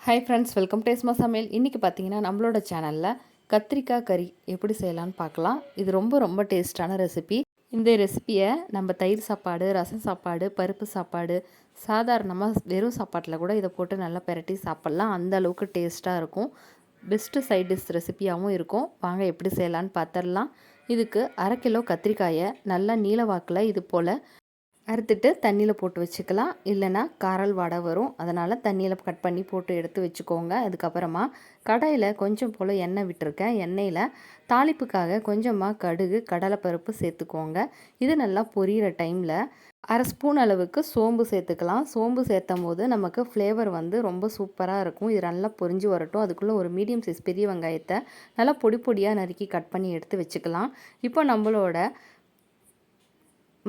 Hi friends, welcome to யெஸ்மா சமையல். இன்றைக்கி பார்த்தீங்கன்னா நம்மளோட சேனலில் கத்திரிக்காய் கறி எப்படி செய்யலான்னு பார்க்கலாம். இது ரொம்ப டேஸ்டான ரெசிபி. இந்த ரெசிப்பியை நம்ம தயிர் சாப்பாடு, ரசம் சாப்பாடு, பருப்பு சாப்பாடு, சாதாரணமாக வெறும் சாப்பாட்டில் கூட இதை போட்டு நல்லா பெரட்டி சாப்பிட்லாம். அந்த அளவுக்கு டேஸ்ட்டாக இருக்கும். பெஸ்ட்டு சைட் டிஷ் ரெசிப்பியாகவும் இருக்கும். வாங்க எப்படி செய்யலான்னு பார்த்துடலாம். இதுக்கு 1/2 கிலோ கத்திரிக்காயை நல்லா நீல வாக்கில் இது போல் அறுத்துட்டு தண்ணியில் போட்டு வச்சுக்கலாம். இல்லைனா காரல் வாடை வரும். அதனால் தண்ணியில் கட் பண்ணி போட்டு எடுத்து வச்சுக்கோங்க. அதுக்கப்புறமா கடாயில் கொஞ்சம் போல் எண்ணெய் விட்டுருக்கேன். எண்ணெயில் தாளிப்புக்காக கொஞ்சமாக கடுகு, கடலைப்பருப்பு சேர்த்துக்கோங்க. இது நல்லா பொரியிற டைமில் 1/2 ஸ்பூன் அளவுக்கு சோம்பு சேர்த்துக்கலாம். சோம்பு சேர்த்தும் போது நமக்கு ஃப்ளேவர் ரொம்ப சூப்பராக இருக்கும். இது நல்லா பொரிஞ்சு வரட்டும். அதுக்குள்ளே ஒரு மீடியம் சைஸ் பெரிய வெங்காயத்தை நல்லா பொடியாக நறுக்கி கட் பண்ணி எடுத்து வச்சுக்கலாம். இப்போ நம்மளோட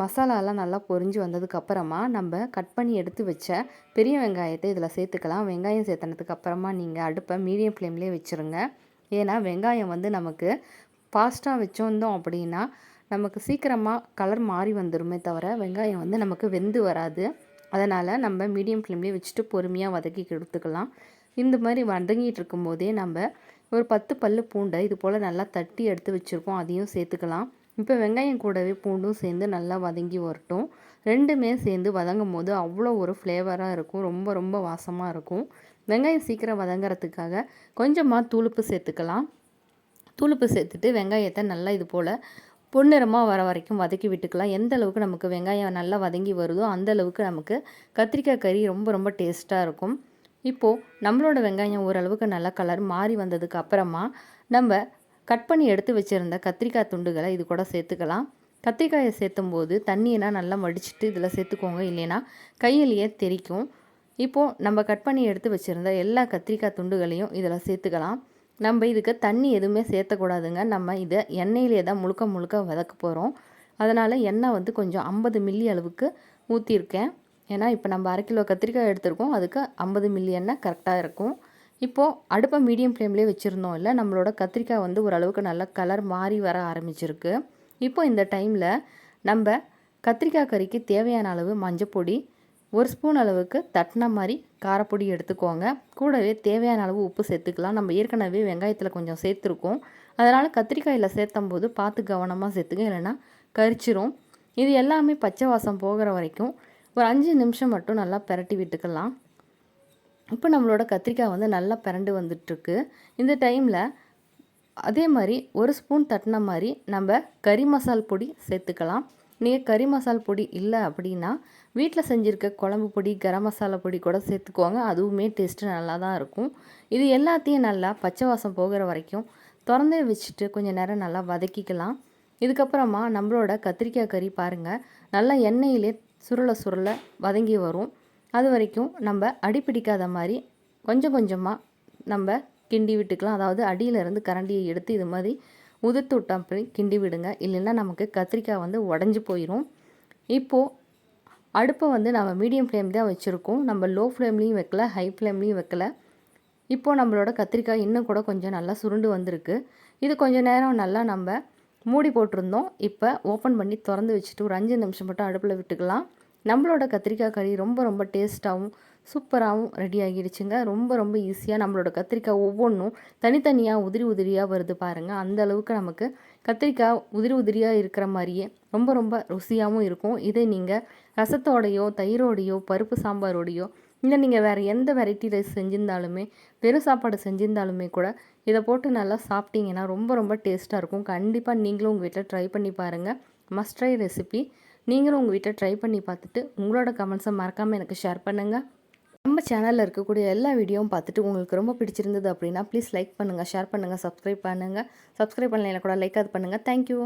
மசாலாலாம் நல்லா பொரிஞ்சு வந்ததுக்கப்புறமா நம்ம கட் பண்ணி எடுத்து வச்ச பெரிய வெங்காயத்தை இதில் சேர்த்துக்கலாம். வெங்காயம் சேர்த்தனதுக்கப்புறமா நீங்கள் அடுப்பை மீடியம் ஃப்ளேம்லேயே வச்சுருங்க. ஏன்னா வெங்காயம் நமக்கு ஃபாஸ்ட்டாக வச்சுருந்தோம் அப்படின்னா நமக்கு சீக்கிரமாக கலர் மாறி வந்துடுமே தவிர வெங்காயம் நமக்கு வெந்து வராது. அதனால் நம்ம மீடியம் ஃப்ளேம்லேயே வச்சுட்டு பொறுமையாக வதக்கி எடுத்துக்கலாம். இந்த மாதிரி வதங்கிட்டு இருக்கும்போதே நம்ம ஒரு 10 பல்லு பூண்டை இது போல் நல்லா தட்டி எடுத்து வச்சுருக்கோம். அதையும் சேர்த்துக்கலாம். இப்போ வெங்காயம் கூடவே பூண்டும் சேர்ந்து நல்லா வதங்கி வரட்டும். ரெண்டுமே சேர்ந்து வதங்கும் போது அவ்வளோ ஒரு ஃப்ளேவராக இருக்கும். ரொம்ப வாசமாக இருக்கும். வெங்காயம் சீக்கிரம் வதங்கிறதுக்காக கொஞ்சமாக தூளுப்பு சேர்த்துக்கலாம். தூளுப்பு சேர்த்துட்டு வெங்காயத்தை நல்லா இது போல் பொன்னிறமாக வர வரைக்கும் வதக்கி விட்டுக்கலாம். எந்த அளவுக்கு நமக்கு வெங்காயம் நல்லா வதங்கி வருதோ அந்த அளவுக்கு நமக்கு கத்திரிக்காய் கறி ரொம்ப டேஸ்ட்டாக இருக்கும். இப்போது நம்மளோட வெங்காயம் ஓரளவுக்கு நல்லா கலர் மாறி வந்ததுக்கு அப்புறமா நம்ம கட் பண்ணி எடுத்து வச்சுருந்த கத்திரிக்காய் துண்டுகளை இது கூட சேர்த்துக்கலாம். கத்திரிக்காயை சேர்த்தும் போது தண்ணியெல்லாம் நல்லா வடிச்சிட்டு இதில் சேர்த்துக்கோங்க. இல்லைன்னா கையிலேயே தெறிக்கும். இப்போது நம்ம கட் பண்ணி எடுத்து வச்சுருந்த எல்லா கத்திரிக்காய் துண்டுகளையும் இதில் சேர்த்துக்கலாம். நம்ம இதுக்கு தண்ணி எதுவுமே சேர்த்தக்கூடாதுங்க. நம்ம இதை எண்ணெயிலே தான் முழுக்க வதக்க போகிறோம். அதனால் எண்ணெய் கொஞ்சம் 50 மில்லி அளவுக்கு ஊற்றிருக்கேன். ஏன்னா இப்போ நம்ம 1/2 கிலோ கத்திரிக்காய் எடுத்துருக்கோம். அதுக்கு 50 மில்லி எண்ணெய் கரெக்டாக இருக்கும். இப்போது அடுப்பை மீடியம் ஃப்ளேம்லேயே வச்சுருந்தோம் இல்லை, நம்மளோட கத்திரிக்காய் ஓரளவுக்கு நல்லா கலர் மாறி வர ஆரம்பிச்சிருக்கு. இப்போ இந்த டைமில் நம்ம கத்திரிக்காய் கறிக்கு தேவையான அளவு மஞ்சப்பொடி, 1 ஸ்பூன் அளவுக்கு தட்டின மாதிரி காரப்பொடி எடுத்துக்கோங்க. கூடவே தேவையான அளவு உப்பு சேர்த்துக்கலாம். நம்ம ஏற்கனவே வெங்காயத்தில் கொஞ்சம் சேர்த்துருக்கோம். அதனால் கத்திரிக்காயில் சேர்த்தும் போது பார்த்து கவனமாக சேர்த்துங்க, இல்லைன்னா கரிச்சிரும். இது எல்லாமே பச்சை வாசம் போகிற வரைக்கும் ஒரு 5 நிமிஷம் மட்டும் நல்லா பெரட்டி விட்டுக்கலாம். இப்போ நம்மளோட கத்திரிக்காய் நல்லா பிரண்டு வந்துட்டுருக்கு. இந்த டைமில் அதே மாதிரி 1 ஸ்பூன் தட்டின மாதிரி நம்ம கறி மசால் பொடி சேர்த்துக்கலாம். நீங்கள் கறி மசால் பொடி இல்லை அப்படின்னா வீட்டில் செஞ்சுருக்க குழம்பு பொடி, கரம் மசாலா பொடி கூட சேர்த்துக்குவாங்க. அதுவுமே டேஸ்ட்டு நல்லா தான் இருக்கும். இது எல்லாத்தையும் நல்லா பச்சை வாசம் போகிற வரைக்கும் திறந்தே வச்சுட்டு கொஞ்சம் நேரம் நல்லா வதக்கிக்கலாம். இதுக்கப்புறமா நம்மளோட கத்திரிக்காய் கறி பாருங்கள் நல்லா எண்ணெயிலே சுருள வதங்கி வரும். அது வரைக்கும் நம்ம அடிப்பிடிக்காத மாதிரி கொஞ்சமாக நம்ம கிண்டி விட்டுக்கலாம். அதாவது அடியிலேருந்து கரண்டியை எடுத்து இது மாதிரி உதிர்த்து விட்டா அப்படி கிண்டி விடுங்க. இல்லைன்னா நமக்கு கத்திரிக்காய் உடஞ்சி போயிடும். இப்போது அடுப்பை நம்ம மீடியம் ஃப்ளேம் தான் வச்சுருக்கோம். நம்ம லோ ஃப்ளேம்லேயும் வைக்கல, ஹை ஃப்ளேம்லேயும் வைக்கல. இப்போது நம்மளோட கத்திரிக்காய் இன்னும் கூட கொஞ்சம் நல்லா சுருண்டு வந்திருக்கு. இது கொஞ்சம் நேரம் நல்லா நம்ம மூடி போட்டிருந்தோம். இப்போ ஓப்பன் பண்ணி திறந்து வச்சுட்டு ஒரு 5 நிமிஷம் மட்டும் அடுப்பில் விட்டுக்கலாம். நம்மளோட கத்திரிக்காய் கறி ரொம்ப டேஸ்ட்டாகவும் சூப்பராகவும் ரெடி ஆகிடுச்சுங்க. ரொம்ப ஈஸியாக நம்மளோட கத்திரிக்காய் ஒவ்வொன்றும் தனித்தனியாக உதிரியாக வருது பாருங்கள். அந்த அளவுக்கு நமக்கு கத்திரிக்காய் உதிரியாக இருக்கிற மாதிரியே ரொம்ப ருசியாகவும் இருக்கும். இதை நீங்கள் ரசத்தோடையோ, தயிரோடையோ, பருப்பு சாம்பாரோடையோ, இல்லை நீங்கள் வேறு எந்த வெரைட்டி ரைஸ் செஞ்சுருந்தாலுமே, வெறும் சாப்பாடு செஞ்சுருந்தாலுமே கூட இதை போட்டு நல்லா சாப்பிட்டீங்கன்னா ரொம்ப டேஸ்ட்டாக இருக்கும். கண்டிப்பாக நீங்களும் உங்கள் வீட்டில் ட்ரை பண்ணி பாருங்கள். Must try recipe. நீங்களும் உங்கள் வீட்டை ட்ரை பண்ணி பார்த்துட்டு உங்களோட கமெண்ட்ஸை மறக்காமல் எனக்கு ஷேர் பண்ணுங்கள். நம்ம சேனலில் இருக்கக்கூடிய எல்லா வீடியோவும் பார்த்துட்டு உங்களுக்கு ரொம்ப பிடிச்சிருந்தது அப்படின்னா ப்ளீஸ் லைக் பண்ணுங்கள், ஷேர் பண்ணுங்கள், சப்ஸ்கிரைப் பண்ணலைன்னா கூட லைக் அது பண்ணுங்கள். தேங்க்யூ.